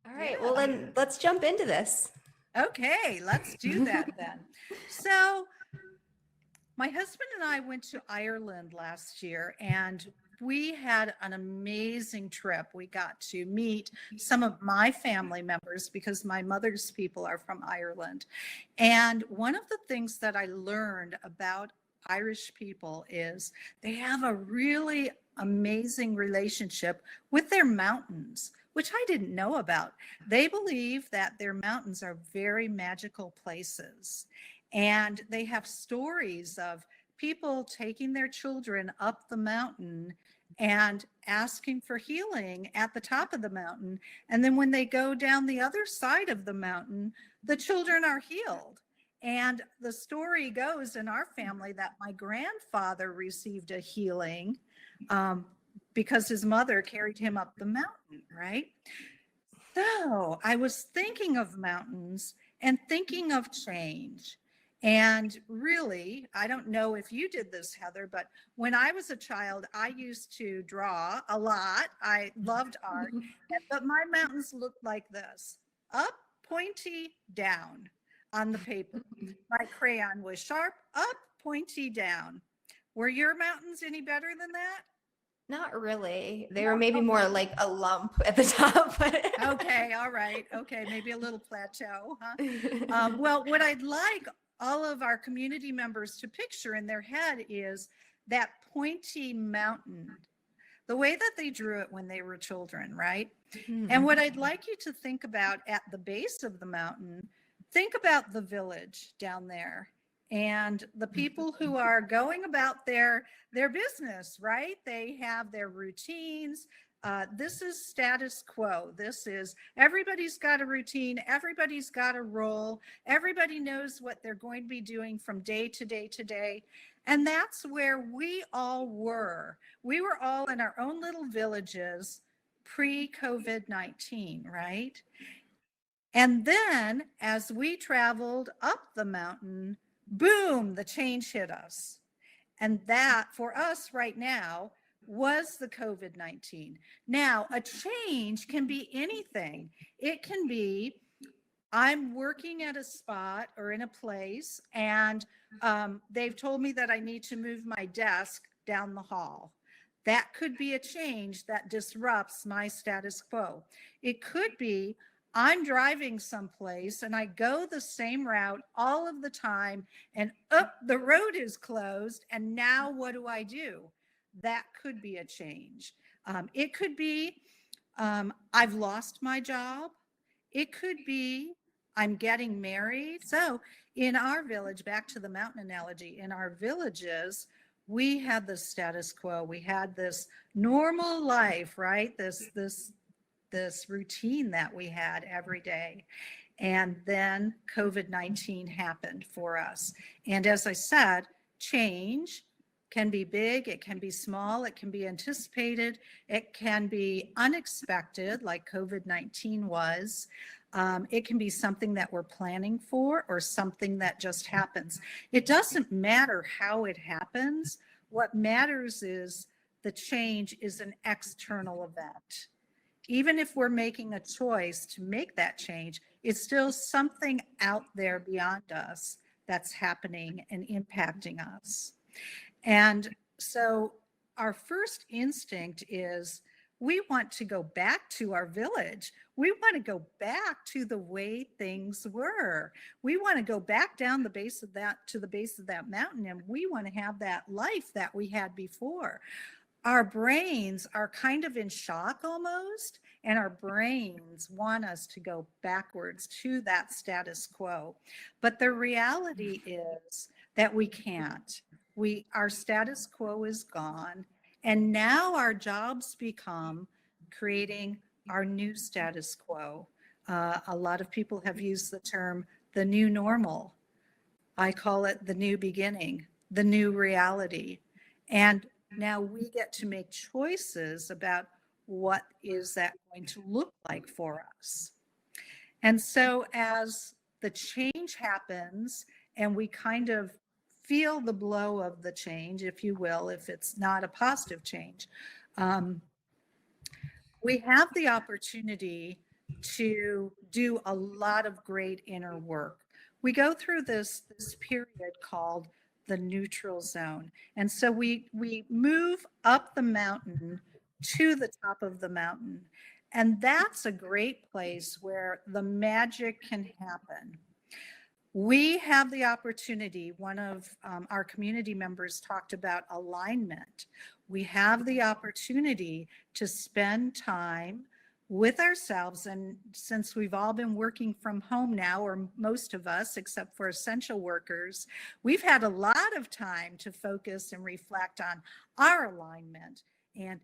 All right. Well, Yeah. then let's jump into this. Okay, let's do that then. So, my husband and I went to Ireland last year and we had an amazing trip. We got to meet some of my family members because my mother's people are from Ireland. And one of the things that I learned about Irish people is they have a really amazing relationship with their mountains, which I didn't know about. They believe that their mountains are very magical places. And they have stories of people taking their children up the mountain and asking for healing at the top of the mountain. And then when they go down the other side of the mountain, the children are healed. And the story goes in our family that my grandfather received a healing um, because his mother carried him up the mountain, right? So I was thinking of mountains and thinking of change. And really, I don't know if you did this, Heather, but when I was a child, I used to draw a lot. I loved art, but my mountains looked like this: up, pointy, down on the paper. My crayon was sharp, up, pointy, down. Were your mountains any better than that? Not really. They No. were maybe more like a lump at the top. Okay, all right. Okay, maybe a little plateau, huh? Well, what I'd like all of our community members to picture in their head is that pointy mountain, the way that they drew it when they were children, right? And what I'd like you to think about at the base of the mountain, think about the village down there and the people who are going about their business, right? They have their routines. This is status quo. This is everybody's got a routine. Everybody's got a role. Everybody knows what they're going to be doing from day to day to day. And that's where we all were. We were all in our own little villages pre-COVID-19, right? And then as we traveled up the mountain, boom, the change hit us. And that for us right now was the COVID-19. Now, a change can be anything. It can be I'm working at a spot or in a place, and they've told me that I need to move my desk down the hall. That could be a change that disrupts my status quo. It could be I'm driving someplace and I go the same route all of the time, and the road is closed. And now what do? That could be a change. It could be I've lost my job. It could be I'm getting married. So in our village, back to the mountain analogy, in our villages, we had the status quo. We had this normal life, right? This routine that we had every day. And then COVID-19 happened for us. And as I said, change can be big, it can be small, it can be anticipated, it can be unexpected, like COVID-19 was. It can be something that we're planning for or something that just happens. It doesn't matter how it happens. What matters is the change is an external event. Even if we're making a choice to make that change, it's still something out there beyond us that's happening and impacting us. And so our first instinct is we want to go back to our village. We want to go back to the way things were. We want to go back down the base of that to the base of that mountain, and we want to have that life that we had before. Our brains are kind of in shock almost, and our brains want us to go backwards to that status quo. But the reality is that we can't. Our status quo is gone, and now our jobs become creating our new status quo. A lot of people have used the term the new normal. I call it the new beginning, the new reality. And now we get to make choices about what is that going to look like for us. And so as the change happens and we kind of feel the blow of the change, if you will, if it's not a positive change, we have the opportunity to do a lot of great inner work. We go through this period called the neutral zone. And so we move up the mountain to the top of the mountain. And that's a great place where the magic can happen. We have the opportunity, one of our community members talked about alignment. We have the opportunity to spend time with ourselves. And since we've all been working from home now, or most of us, except for essential workers, we've had a lot of time to focus and reflect on our alignment. And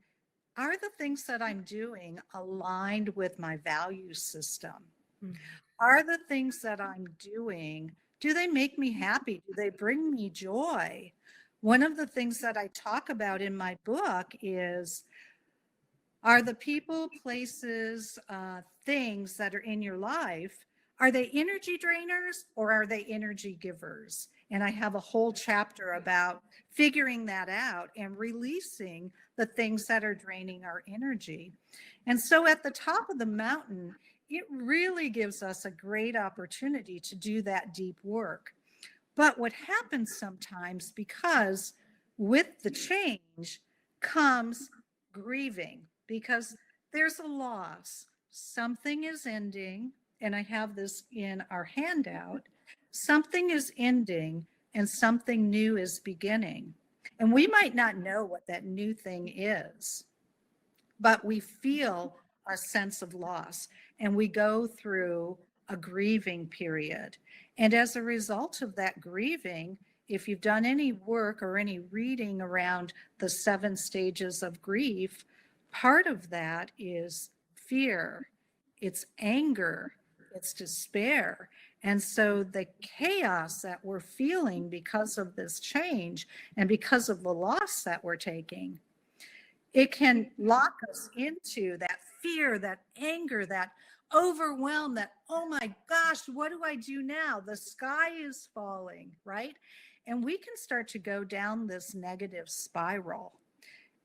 are the things that I'm doing aligned with my value system? Mhm. Are the things that I'm doing, do they make me happy? Do they bring me joy? One of the things that I talk about in my book is, are the people, places, things that are in your life, are they energy drainers or are they energy givers? And I have a whole chapter about figuring that out and releasing the things that are draining our energy. And so at the top of the mountain, it really gives us a great opportunity to do that deep work. But what happens sometimes, because with the change comes grieving, because there's a loss. Something is ending, and I have this in our handout. Something is ending and something new is beginning. And we might not know what that new thing is, but we feel a sense of loss and we go through a grieving period. And as a result of that grieving, if you've done any work or any reading around the 7 stages of grief, part of that is fear, it's anger, it's despair. And so the chaos that we're feeling because of this change and because of the loss that we're taking, it can lock us into that fear, that anger, that overwhelm, that, oh my gosh, what do I do now? The sky is falling, right? And we can start to go down this negative spiral.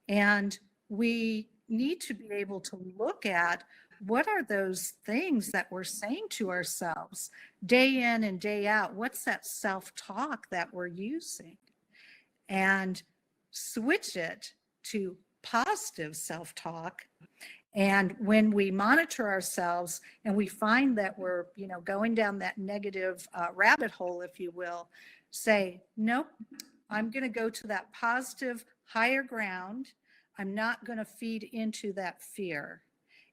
And we need to be able to look at, what are those things that we're saying to ourselves day in and day out? What's that self-talk that we're using? And switch it to positive self-talk. And when we monitor ourselves and we find that we're, going down that negative rabbit hole, if you will, say, nope, I'm going to go to that positive higher ground. I'm not going to feed into that fear.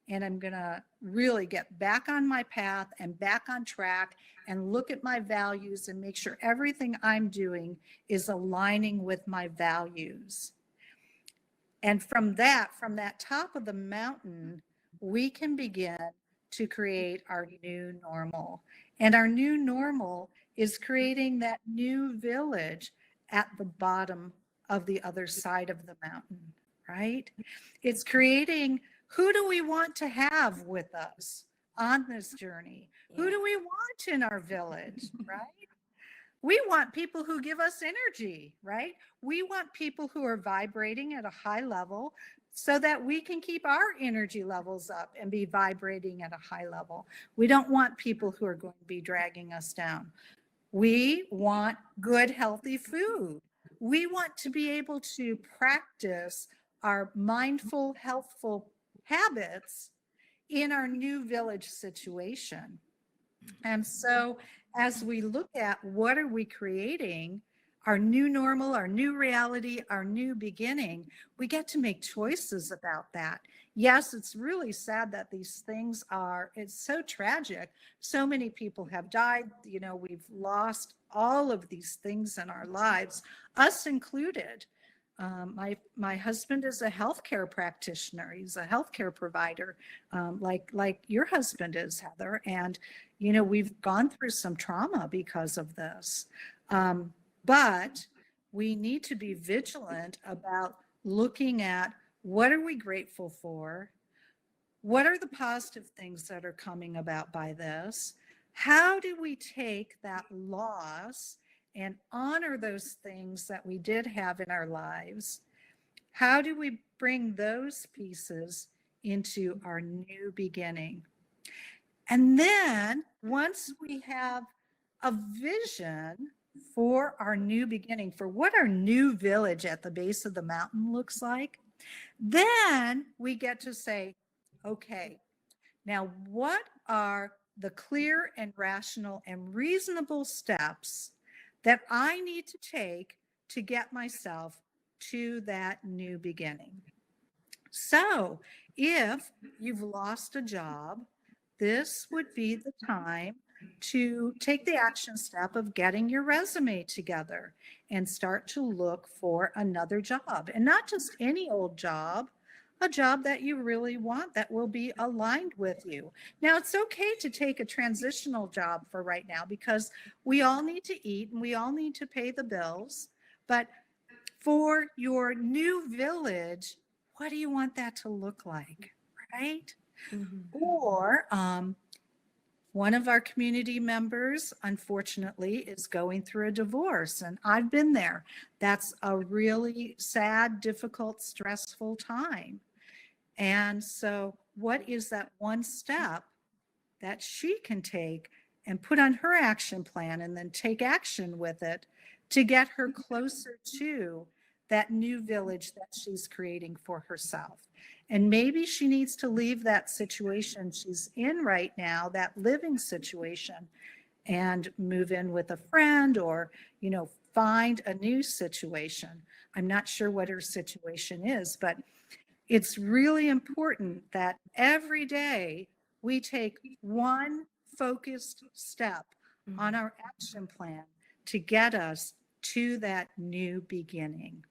And I'm going to really get back on my path and back on track and look at my values and make sure everything I'm doing is aligning with my values. And from that top of the mountain, we can begin to create our new normal. And our new normal is creating that new village at the bottom of the other side of the mountain, right? It's creating, who do we want to have with us on this journey? Who do we want in our village, right? We want people who give us energy, right? We want people who are vibrating at a high level so that we can keep our energy levels up and be vibrating at a high level. We don't want people who are going to be dragging us down. We want good, healthy food. We want to be able to practice our mindful, healthful habits in our new village situation. And so as we look at what are we creating, our new normal, our new reality, our new beginning, we get to make choices about that. Yes, it's really sad that these things it's so tragic. So many people have died. We've lost all of these things in our lives, us included. My husband is a healthcare practitioner. He's a healthcare provider, like your husband is, Heather. And we've gone through some trauma because of this. But we need to be vigilant about looking at, what are we grateful for? What are the positive things that are coming about by this? How do we take that loss and honor those things that we did have in our lives? How do we bring those pieces into our new beginning? And then once we have a vision for our new beginning, for what our new village at the base of the mountain looks like, then we get to say, okay, now what are the clear and rational and reasonable steps that I need to take to get myself to that new beginning? So if you've lost a job, this would be the time to take the action step of getting your resume together and start to look for another job, and not just any old job, a job that you really want that will be aligned with you. Now, it's okay to take a transitional job for right now because we all need to eat and we all need to pay the bills. But for your new village, what do you want that to look like, right? Or one of our community members, unfortunately, is going through a divorce, and I've been there. That's a really sad, difficult, stressful time. And so, what is that one step that she can take and put on her action plan and then take action with it to get her closer to that new village that she's creating for herself? And maybe she needs to leave that situation she's in right now, that living situation, and move in with a friend, or, find a new situation. I'm not sure what her situation is, but it's really important that every day we take one focused step on our action plan to get us to that new beginning.